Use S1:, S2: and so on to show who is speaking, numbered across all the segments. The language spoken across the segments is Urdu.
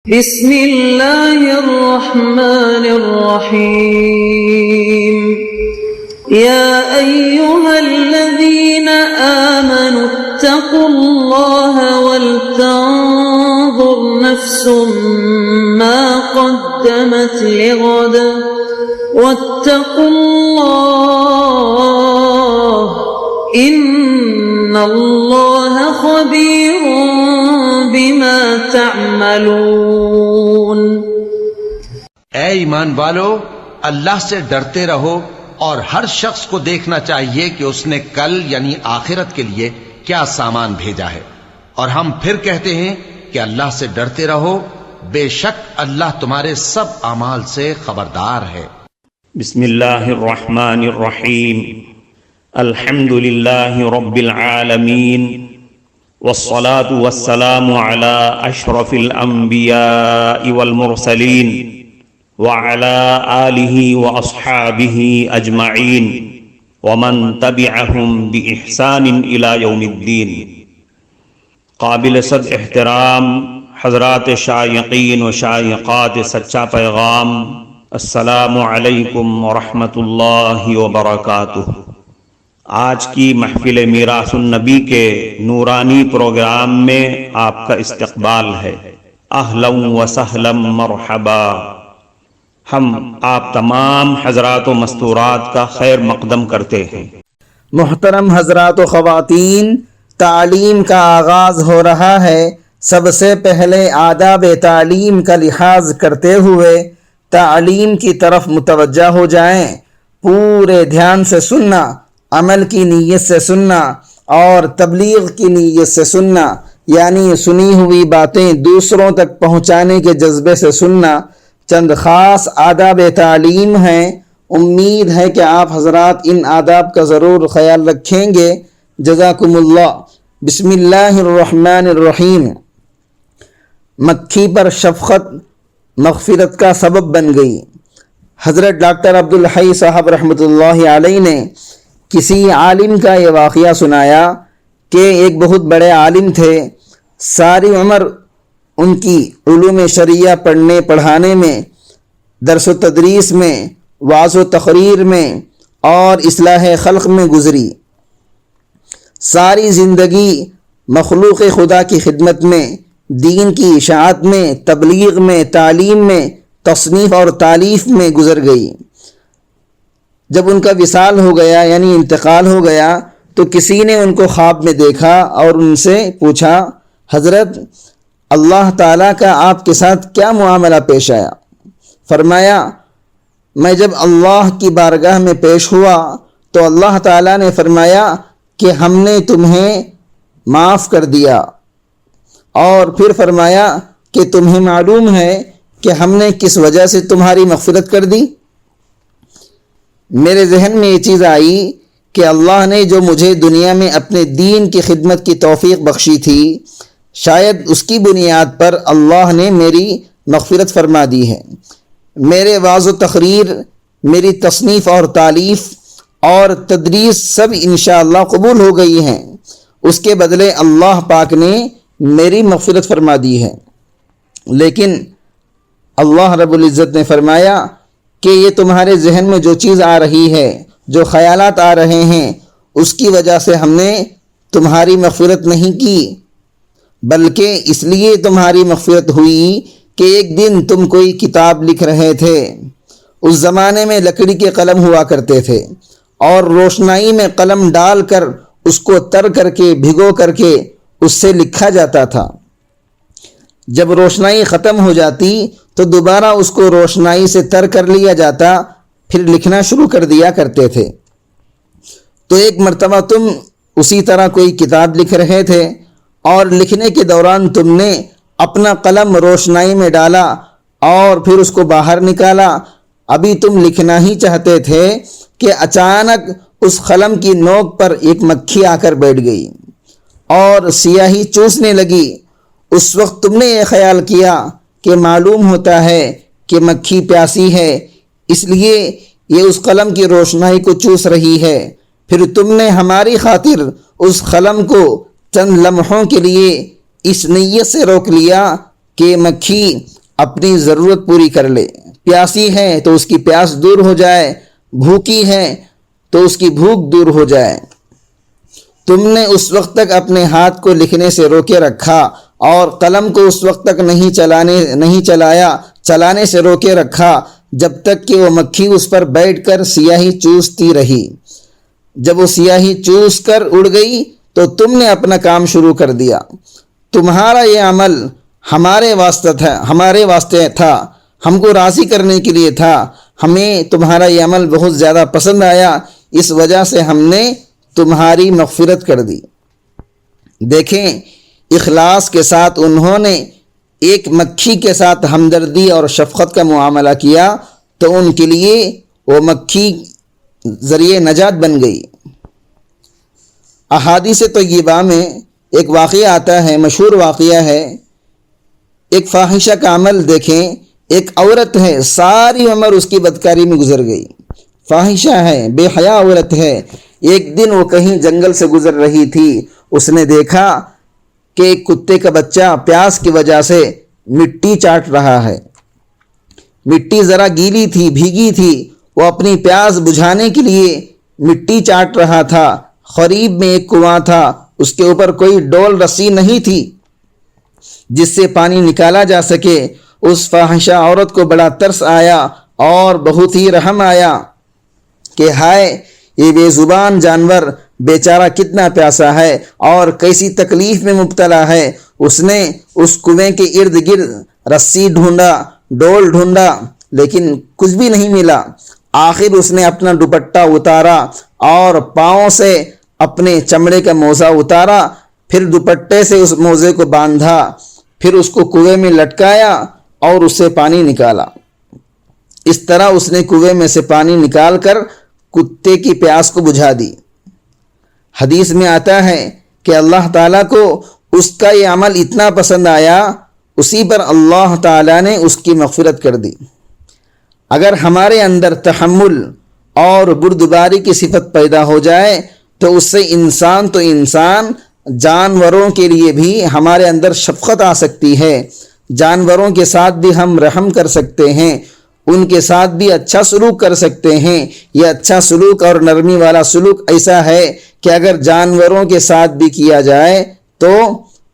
S1: بسم اللہ الرحمن الرحیم یا ایہا الذین آمنوا اتقوا اللہ ولتنظر نفس ما قدمت لغد واتقوا اللہ ان اللہ خبیر بما تعملون۔
S2: اے ایمان والو، اللہ سے ڈرتے رہو اور ہر شخص کو دیکھنا چاہیے کہ اس نے کل یعنی آخرت کے لیے کیا سامان بھیجا ہے، اور ہم پھر کہتے ہیں کہ اللہ سے ڈرتے رہو، بے شک اللہ تمہارے سب اعمال سے خبردار ہے۔
S3: بسم اللہ الرحمن الرحیم، الحمد للہ رب العالمین، والصلاة والسلام على اشرف الانبیاء والمرسلین وعلى آلہ واصحابہ اجمعین ومن تبعہم بإحسان الى یوم الدین۔ قابل صد احترام حضرات شائقین و شائقات سچا پیغام، السلام علیکم ورحمۃ اللہ وبرکاتہ۔ آج کی محفل میراث النبی کے نورانی پروگرام میں آپ کا استقبال ہے۔ اہلا و سہلا مرحبا۔ ہم آپ تمام حضرات و مستورات کا خیر مقدم کرتے ہیں۔
S4: محترم حضرات و خواتین، تعلیم کا آغاز ہو رہا ہے۔ سب سے پہلے آداب تعلیم کا لحاظ کرتے ہوئے تعلیم کی طرف متوجہ ہو جائیں۔ پورے دھیان سے سننا، عمل کی نیت سے سننا اور تبلیغ کی نیت سے سننا، یعنی سنی ہوئی باتیں دوسروں تک پہنچانے کے جذبے سے سننا۔ چند خاص آداب تعلیم ہیں، امید ہے کہ آپ حضرات ان آداب کا ضرور خیال رکھیں گے۔ جزاکم اللہ۔ بسم اللہ الرحمن الرحیم۔ مکھی پر شفقت مغفرت کا سبب بن گئی۔ حضرت ڈاکٹر عبدالحی صاحب رحمۃ اللہ علیہ نے کسی عالم کا یہ واقعہ سنایا کہ ایک بہت بڑے عالم تھے، ساری عمر ان کی علوم شرعیہ پڑھنے پڑھانے میں، درس و تدریس میں، وعظ و تقریر میں اور اصلاح خلق میں گزری۔ ساری زندگی مخلوق خدا کی خدمت میں، دین کی اشاعت میں، تبلیغ میں، تعلیم میں، تصنیف اور تالیف میں گزر گئی۔ جب ان کا وصال ہو گیا یعنی انتقال ہو گیا تو کسی نے ان کو خواب میں دیکھا اور ان سے پوچھا، حضرت اللہ تعالیٰ کا آپ کے ساتھ کیا معاملہ پیش آیا؟ فرمایا، میں جب اللہ کی بارگاہ میں پیش ہوا تو اللہ تعالیٰ نے فرمایا کہ ہم نے تمہیں معاف کر دیا، اور پھر فرمایا کہ تمہیں معلوم ہے کہ ہم نے کس وجہ سے تمہاری مغفرت کر دی؟ میرے ذہن میں یہ چیز آئی کہ اللہ نے جو مجھے دنیا میں اپنے دین کی خدمت کی توفیق بخشی تھی، شاید اس کی بنیاد پر اللہ نے میری مغفرت فرما دی ہے۔ میرے وعظ و تقریر، میری تصنیف اور تالیف اور تدریس سب انشاءاللہ قبول ہو گئی ہیں، اس کے بدلے اللہ پاک نے میری مغفرت فرما دی ہے۔ لیکن اللہ رب العزت نے فرمایا کہ یہ تمہارے ذہن میں جو چیز آ رہی ہے، جو خیالات آ رہے ہیں، اس کی وجہ سے ہم نے تمہاری مغفرت نہیں کی، بلکہ اس لیے تمہاری مغفرت ہوئی کہ ایک دن تم کوئی کتاب لکھ رہے تھے۔ اس زمانے میں لکڑی کے قلم ہوا کرتے تھے اور روشنائی میں قلم ڈال کر اس کو تر کر کے بھگو کر کے اس سے لکھا جاتا تھا۔ جب روشنائی ختم ہو جاتی تو دوبارہ اس کو روشنائی سے تر کر لیا جاتا، پھر لکھنا شروع کر دیا کرتے تھے۔ تو ایک مرتبہ تم اسی طرح کوئی کتاب لکھ رہے تھے اور لکھنے کے دوران تم نے اپنا قلم روشنائی میں ڈالا اور پھر اس کو باہر نکالا۔ ابھی تم لکھنا ہی چاہتے تھے کہ اچانک اس قلم کی نوک پر ایک مکھی آ کر بیٹھ گئی اور سیاہی چوسنے لگی۔ اس وقت تم نے یہ خیال کیا کہ معلوم ہوتا ہے کہ مکھی پیاسی ہے، اس لیے یہ اس قلم کی روشنائی کو چوس رہی ہے۔ پھر تم نے ہماری خاطر اس قلم کو چند لمحوں کے لیے اس نیت سے روک لیا کہ مکھی اپنی ضرورت پوری کر لے، پیاسی ہے تو اس کی پیاس دور ہو جائے، بھوکی ہے تو اس کی بھوک دور ہو جائے۔ تم نے اس وقت تک اپنے ہاتھ کو لکھنے سے روکے رکھا اور قلم کو اس وقت تک چلانے سے روکے رکھا جب تک کہ وہ مکھی اس پر بیٹھ کر سیاہی چوستی رہی۔ جب وہ سیاہی چوس کر اڑ گئی تو تم نے اپنا کام شروع کر دیا۔ تمہارا یہ عمل ہمارے واسطے تھا، ہم کو راضی کرنے کے لیے تھا۔ ہمیں تمہارا یہ عمل بہت زیادہ پسند آیا، اس وجہ سے ہم نے تمہاری مغفرت کر دی۔ دیکھیں، اخلاص کے ساتھ انہوں نے ایک مکھی کے ساتھ ہمدردی اور شفقت کا معاملہ کیا تو ان کے لیے وہ مکھی ذریعہ نجات بن گئی۔ احادیث طیبہ میں ایک واقعہ آتا ہے، مشہور واقعہ ہے، ایک فاحشہ کا عمل۔ دیکھیں، ایک عورت ہے، ساری عمر اس کی بدکاری میں گزر گئی، فاحشہ ہے، بے حیا عورت ہے۔ ایک دن وہ کہیں جنگل سے گزر رہی تھی، اس نے دیکھا کہ ایک کتے کا بچہ پیاس کی وجہ سے مٹی چاٹ رہا ہے۔ مٹی ذرا گیلی تھی، بھیگی تھی، وہ اپنی پیاس بجھانے کے لیے مٹی چاٹ رہا تھا۔ قریب میں ایک کنواں تھا، اس کے اوپر کوئی ڈول رسی نہیں تھی جس سے پانی نکالا جا سکے۔ اس فاحشہ عورت کو بڑا ترس آیا اور بہت ہی رحم آیا کہ ہائے، یہ بے زبان جانور بیچارہ کتنا پیاسا ہے اور کیسی تکلیف میں مبتلا ہے۔ اس نے اس کنویں کے ارد گرد رسی ڈھونڈا، ڈول ڈھونڈا، لیکن کچھ بھی نہیں ملا۔ آخر اس نے اپنا دوپٹہ اتارا اور پاؤں سے اپنے چمڑے کا موزہ اتارا، پھر دوپٹے سے اس موزے کو باندھا، پھر اس کو کنویں میں لٹکایا اور اس سے پانی نکالا۔ اس طرح اس نے کنویں میں سے پانی نکال کر کتے کی پیاس کو بجھا دی۔ حدیث میں آتا ہے کہ اللہ تعالیٰ کو اس کا یہ عمل اتنا پسند آیا، اسی پر اللہ تعالیٰ نے اس کی مغفرت کر دی۔ اگر ہمارے اندر تحمل اور بردباری کی صفت پیدا ہو جائے تو اس سے انسان جانوروں کے لیے بھی ہمارے اندر شفقت آ سکتی ہے۔ جانوروں کے ساتھ بھی ہم رحم کر سکتے ہیں، ان کے ساتھ بھی اچھا سلوک کر سکتے ہیں۔ یہ اچھا سلوک اور نرمی والا سلوک ایسا ہے کہ اگر جانوروں کے ساتھ بھی کیا جائے تو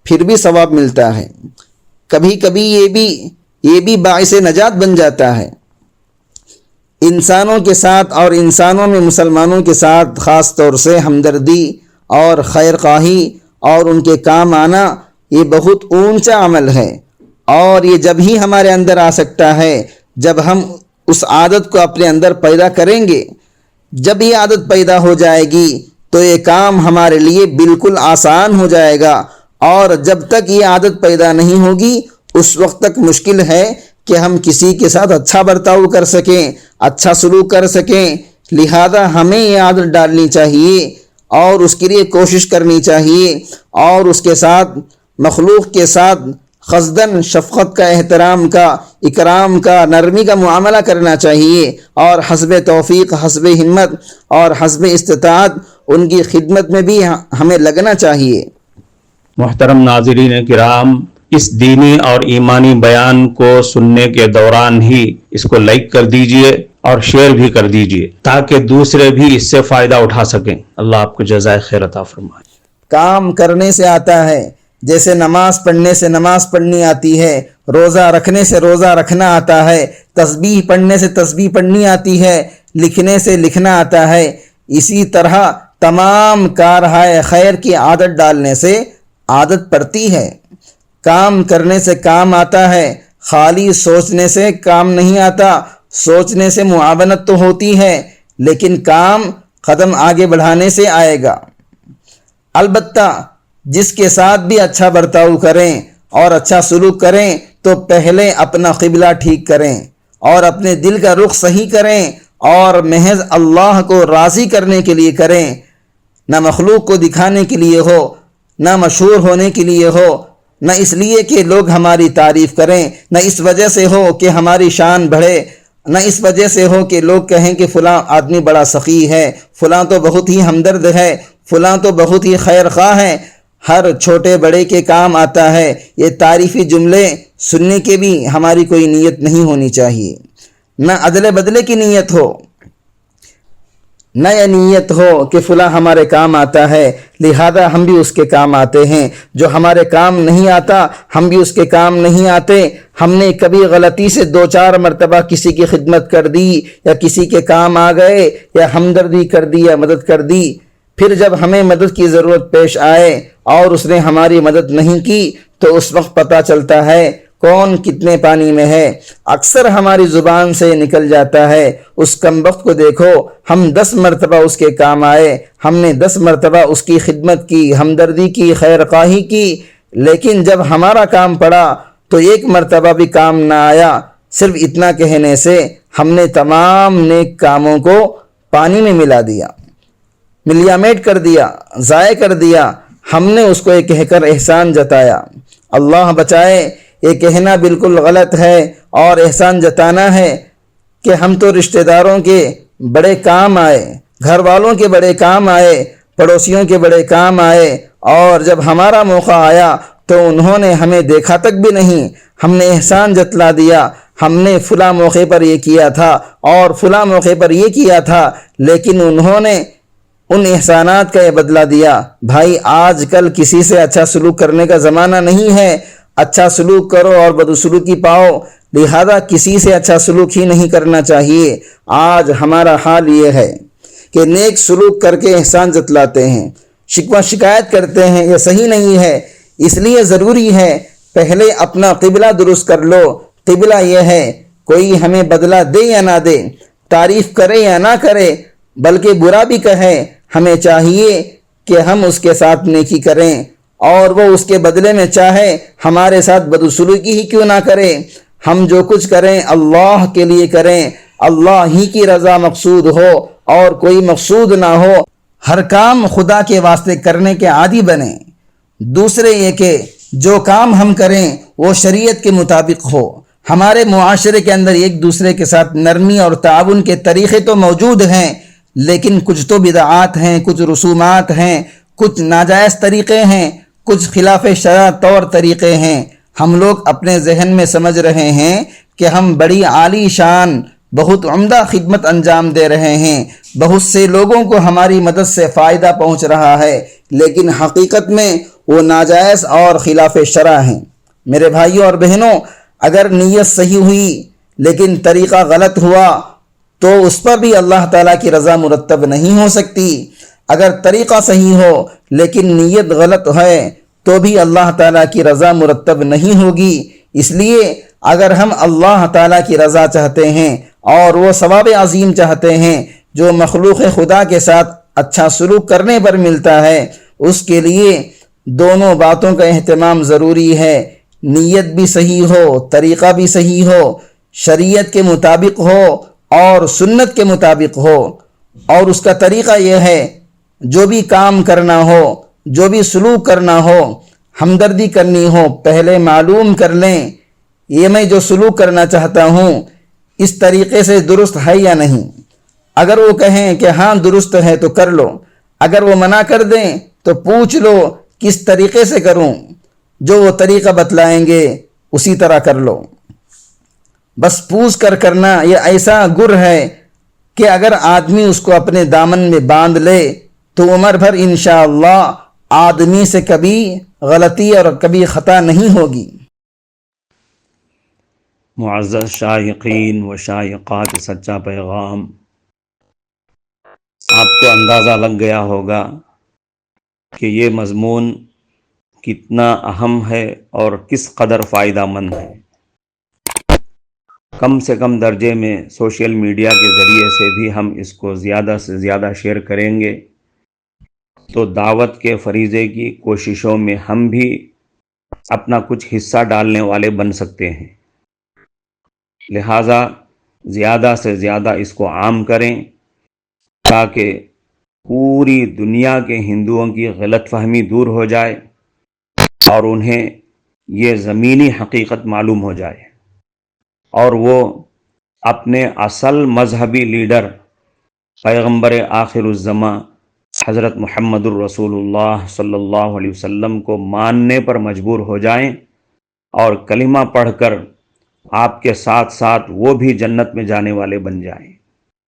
S4: پھر بھی ثواب ملتا ہے۔ کبھی کبھی یہ بھی باعث نجات بن جاتا ہے۔ انسانوں کے ساتھ اور انسانوں میں مسلمانوں کے ساتھ خاص طور سے ہمدردی اور خیر خواہی اور ان کے کام آنا، یہ بہت اونچا عمل ہے، اور یہ جب ہی ہمارے اندر آ سکتا ہے جب ہم اس عادت کو اپنے اندر پیدا کریں گے۔ جب یہ عادت پیدا ہو جائے گی تو یہ کام ہمارے لیے بالکل آسان ہو جائے گا، اور جب تک یہ عادت پیدا نہیں ہوگی اس وقت تک مشکل ہے کہ ہم کسی کے ساتھ اچھا برتاؤ کر سکیں، اچھا سلوک کر سکیں۔ لہذا ہمیں یہ عادت ڈالنی چاہیے اور اس کے لیے کوشش کرنی چاہیے، اور اس کے ساتھ مخلوق کے ساتھ خزدن شفقت کا، احترام کا، اکرام کا، نرمی کا معاملہ کرنا چاہیے، اور حسب توفیق، حسب ہمت اور حسب استطاعت ان کی خدمت میں بھی ہمیں لگنا چاہیے۔
S3: محترم ناظرین کرام، اس دینی اور ایمانی بیان کو سننے کے دوران ہی اس کو لائک کر دیجئے اور شیئر بھی کر دیجئے تاکہ دوسرے بھی اس سے فائدہ اٹھا سکیں۔ اللہ آپ کو جزائے خیر عطا فرمائے۔
S4: کام کرنے سے آتا ہے، جیسے نماز پڑھنے سے نماز پڑھنی آتی ہے، روزہ رکھنے سے روزہ رکھنا آتا ہے، تسبیح پڑھنے سے تسبیح پڑھنی آتی ہے، لکھنے سے لکھنا آتا ہے، اسی طرح تمام کارہائے خیر کی عادت ڈالنے سے عادت پڑتی ہے۔ کام کرنے سے کام آتا ہے، خالی سوچنے سے کام نہیں آتا۔ سوچنے سے معاونت تو ہوتی ہے، لیکن کام قدم آگے بڑھانے سے آئے گا۔ البتہ جس کے ساتھ بھی اچھا برتاؤ کریں اور اچھا سلوک کریں تو پہلے اپنا قبلہ ٹھیک کریں اور اپنے دل کا رخ صحیح کریں، اور محض اللہ کو راضی کرنے کے لیے کریں، نہ مخلوق کو دکھانے کے لیے ہو، نہ مشہور ہونے کے لیے ہو، نہ اس لیے کہ لوگ ہماری تعریف کریں، نہ اس وجہ سے ہو کہ ہماری شان بڑھے، نہ اس وجہ سے ہو کہ لوگ کہیں کہ فلاں آدمی بڑا سخی ہے، فلاں تو بہت ہی ہمدرد ہے، فلاں تو بہت ہی خیر خواہ ہے۔ ہر چھوٹے بڑے کے کام آتا ہے۔ یہ تعریفی جملے سننے کی بھی ہماری کوئی نیت نہیں ہونی چاہیے، نہ عدل بدلے کی نیت ہو، نہ یہ نیت ہو کہ فلاں ہمارے کام آتا ہے لہذا ہم بھی اس کے کام آتے ہیں، جو ہمارے کام نہیں آتا ہم بھی اس کے کام نہیں آتے۔ ہم نے کبھی غلطی سے 2-4 مرتبہ کسی کی خدمت کر دی یا کسی کے کام آ گئے یا ہمدردی کر دی یا مدد کر دی، پھر جب ہمیں مدد کی ضرورت پیش آئے اور اس نے ہماری مدد نہیں کی تو اس وقت پتہ چلتا ہے کون کتنے پانی میں ہے۔ اکثر ہماری زبان سے نکل جاتا ہے، اس کمبخت کو دیکھو، ہم 10 مرتبہ اس کے کام آئے، ہم نے 10 مرتبہ اس کی خدمت کی، ہمدردی کی، خیر خواہی کی، لیکن جب ہمارا کام پڑا تو 1 مرتبہ بھی کام نہ آیا۔ صرف اتنا کہنے سے ہم نے تمام نیک کاموں کو پانی میں ملا دیا، ملیامیٹ کر دیا، ضائع کر دیا۔ ہم نے اس کو یہ کہہ کر احسان جتایا۔ اللہ بچائے، یہ کہنا بالکل غلط ہے اور احسان جتانا ہے کہ ہم تو رشتہ داروں کے بڑے کام آئے، گھر والوں کے بڑے کام آئے، پڑوسیوں کے بڑے کام آئے، اور جب ہمارا موقع آیا تو انہوں نے ہمیں دیکھا تک بھی نہیں، ہم نے احسان جتلا دیا، ہم نے فلاں موقع پر یہ کیا تھا اور فلاں موقع پر یہ کیا تھا، لیکن انہوں نے ان احسانات کا یہ بدلہ دیا۔ بھائی آج کل کسی سے اچھا سلوک کرنے کا زمانہ نہیں ہے، اچھا سلوک کرو اور بدسلوکی پاؤ، لہذا کسی سے اچھا سلوک ہی نہیں کرنا چاہیے۔ آج ہمارا حال یہ ہے کہ نیک سلوک کر کے احسان جتلاتے ہیں، شکوہ شکایت کرتے ہیں، یہ صحیح نہیں ہے۔ اس لیے ضروری ہے پہلے اپنا قبلہ درست کر لو۔ قبلہ یہ ہے کوئی ہمیں بدلہ دے یا نہ دے، تعریف کرے یا نہ کرے، بلکہ برا بھی کہے، ہمیں چاہیے کہ ہم اس کے ساتھ نیکی کریں، اور وہ اس کے بدلے میں چاہے ہمارے ساتھ بدسلوکی ہی کیوں نہ کرے، ہم جو کچھ کریں اللہ کے لیے کریں، اللہ ہی کی رضا مقصود ہو اور کوئی مقصود نہ ہو، ہر کام خدا کے واسطے کرنے کے عادی بنیں۔ دوسرے یہ کہ جو کام ہم کریں وہ شریعت کے مطابق ہو۔ ہمارے معاشرے کے اندر ایک دوسرے کے ساتھ نرمی اور تعاون کے طریقے تو موجود ہیں، لیکن کچھ تو بدعات ہیں، کچھ رسومات ہیں، کچھ ناجائز طریقے ہیں، کچھ خلاف شرع طور طریقے ہیں۔ ہم لوگ اپنے ذہن میں سمجھ رہے ہیں کہ ہم بڑی عالی شان بہت عمدہ خدمت انجام دے رہے ہیں، بہت سے لوگوں کو ہماری مدد سے فائدہ پہنچ رہا ہے، لیکن حقیقت میں وہ ناجائز اور خلاف شرع ہیں۔ میرے بھائیوں اور بہنوں، اگر نیت صحیح ہوئی لیکن طریقہ غلط ہوا تو اس پر بھی اللہ تعالیٰ کی رضا مرتب نہیں ہو سکتی۔ اگر طریقہ صحیح ہو لیکن نیت غلط ہے تو بھی اللہ تعالیٰ کی رضا مرتب نہیں ہوگی۔ اس لیے اگر ہم اللہ تعالیٰ کی رضا چاہتے ہیں اور وہ ثواب عظیم چاہتے ہیں جو مخلوق خدا کے ساتھ اچھا سلوک کرنے پر ملتا ہے، اس کے لیے دونوں باتوں کا اہتمام ضروری ہے۔ نیت بھی صحیح ہو، طریقہ بھی صحیح ہو، شریعت کے مطابق ہو اور سنت کے مطابق ہو، اور اس کا طریقہ یہ ہے جو بھی کام کرنا ہو، جو بھی سلوک کرنا ہو، ہمدردی کرنی ہو، پہلے معلوم کر لیں یہ میں جو سلوک کرنا چاہتا ہوں اس طریقے سے درست ہے یا نہیں۔ اگر وہ کہیں کہ ہاں درست ہے تو کر لو، اگر وہ منع کر دیں تو پوچھ لو کس طریقے سے کروں، جو وہ طریقہ بتلائیں گے اسی طرح کر لو۔ بس پوچھ کر کرنا یہ ایسا گر ہے کہ اگر آدمی اس کو اپنے دامن میں باندھ لے تو عمر بھر انشاءاللہ آدمی سے کبھی غلطی اور کبھی خطا نہیں ہوگی۔
S3: معزز شائقین و شائقات سچا پیغام، آپ کو اندازہ لگ گیا ہوگا کہ یہ مضمون کتنا اہم ہے اور کس قدر فائدہ مند ہے۔ کم سے کم درجے میں سوشل میڈیا کے ذریعے سے بھی ہم اس کو زیادہ سے زیادہ شیئر کریں گے تو دعوت کے فریضے کی کوششوں میں ہم بھی اپنا کچھ حصہ ڈالنے والے بن سکتے ہیں۔ لہٰذا زیادہ سے زیادہ اس کو عام کریں تاکہ پوری دنیا کے ہندوؤں کی غلط فہمی دور ہو جائے اور انہیں یہ زمینی حقیقت معلوم ہو جائے، اور وہ اپنے اصل مذہبی لیڈر پیغمبر آخر الزماں حضرت محمد الرسول اللہ صلی اللہ علیہ وسلم کو ماننے پر مجبور ہو جائیں اور کلمہ پڑھ کر آپ کے ساتھ ساتھ وہ بھی جنت میں جانے والے بن جائیں۔